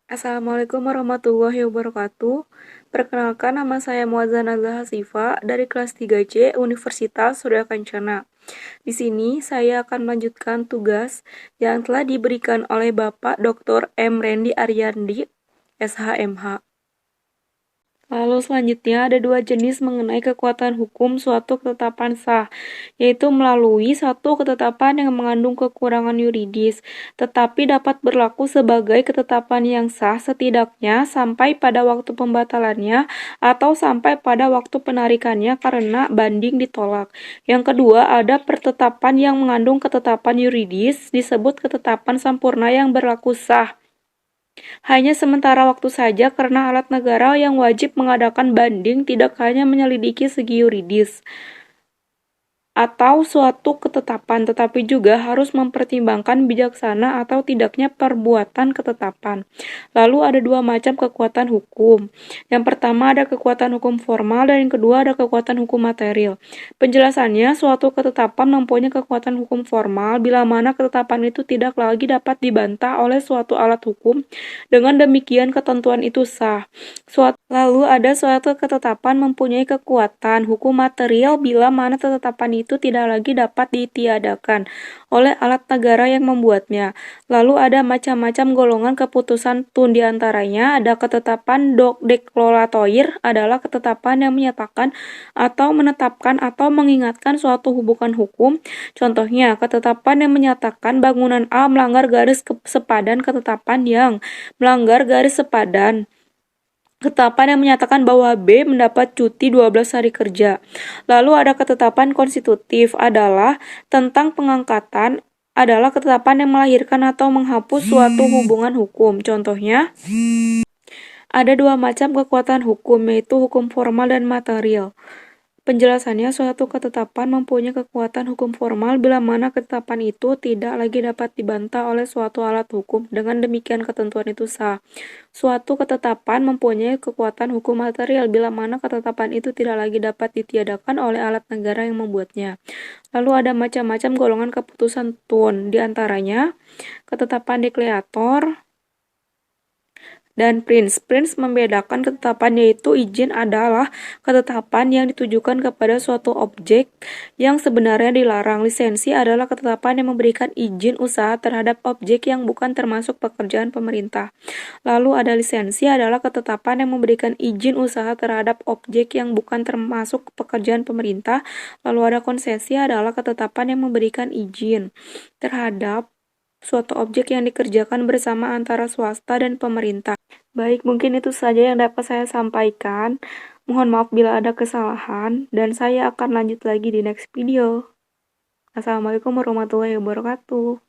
Assalamualaikum warahmatullahi wabarakatuh. Perkenalkan, nama saya Muazzah Nazlah Hasifa dari kelas 3C Universitas Surya Kencana. Di sini saya akan melanjutkan tugas yang telah diberikan oleh Bapak Dr. M. Rendi Aryandi, SHMH. Lalu selanjutnya ada dua jenis mengenai kekuatan hukum suatu ketetapan sah, yaitu melalui satu ketetapan yang mengandung kekurangan yuridis, tetapi dapat berlaku sebagai ketetapan yang sah setidaknya sampai pada waktu pembatalannya atau sampai pada waktu penarikannya karena banding ditolak. Yang kedua ada pertetapan yang mengandung ketetapan yuridis disebut ketetapan sampurna yang berlaku sah hanya sementara waktu saja karena alat negara yang wajib mengadakan banding tidak hanya menyelidiki segi yuridis atau suatu ketetapan, tetapi juga harus mempertimbangkan bijaksana atau tidaknya perbuatan ketetapan. Lalu ada dua macam kekuatan hukum. Yang pertama ada kekuatan hukum formal dan yang kedua ada kekuatan hukum material. Penjelasannya, suatu ketetapan mempunyai kekuatan hukum formal bila mana ketetapan itu tidak lagi dapat dibantah oleh suatu alat hukum. Dengan demikian ketentuan itu sah. Lalu ada suatu ketetapan mempunyai kekuatan hukum material bila mana ketetapan itu tidak lagi dapat ditiadakan oleh alat negara yang membuatnya. Lalu ada macam-macam golongan keputusan tun diantaranya ada ketetapan deklaratoire adalah ketetapan yang menyatakan atau menetapkan atau mengingatkan suatu hubungan hukum. Contohnya, ketetapan yang menyatakan bangunan A melanggar garis sepadan ketetapan yang melanggar garis sepadan. Ketetapan yang menyatakan bahwa B mendapat cuti 12 hari kerja. Lalu ada ketetapan konstitutif adalah tentang pengangkatan adalah ketetapan yang melahirkan atau menghapus suatu hubungan hukum. Contohnya, ada dua macam kekuatan hukum yaitu hukum formal dan material. Penjelasannya, suatu ketetapan mempunyai kekuatan hukum formal bila mana ketetapan itu tidak lagi dapat dibantah oleh suatu alat hukum. Dengan demikian ketentuan itu sah. Suatu ketetapan mempunyai kekuatan hukum material bila mana ketetapan itu tidak lagi dapat ditiadakan oleh alat negara yang membuatnya. Lalu ada macam-macam golongan keputusan tun, diantaranya ketetapan deklarator dan Prince membedakan ketetapan yaitu izin adalah ketetapan yang ditujukan kepada suatu objek yang sebenarnya dilarang. Lisensi adalah ketetapan yang memberikan izin usaha terhadap objek yang bukan termasuk pekerjaan pemerintah. Lalu ada lisensi adalah ketetapan yang memberikan izin usaha terhadap objek yang bukan termasuk pekerjaan pemerintah. Lalu ada konsesi adalah ketetapan yang memberikan izin terhadap suatu objek yang dikerjakan bersama antara swasta dan pemerintah. Baik, mungkin itu saja yang dapat saya sampaikan. Mohon maaf bila ada kesalahan, dan saya akan lanjut lagi di next video. Assalamualaikum warahmatullahi wabarakatuh.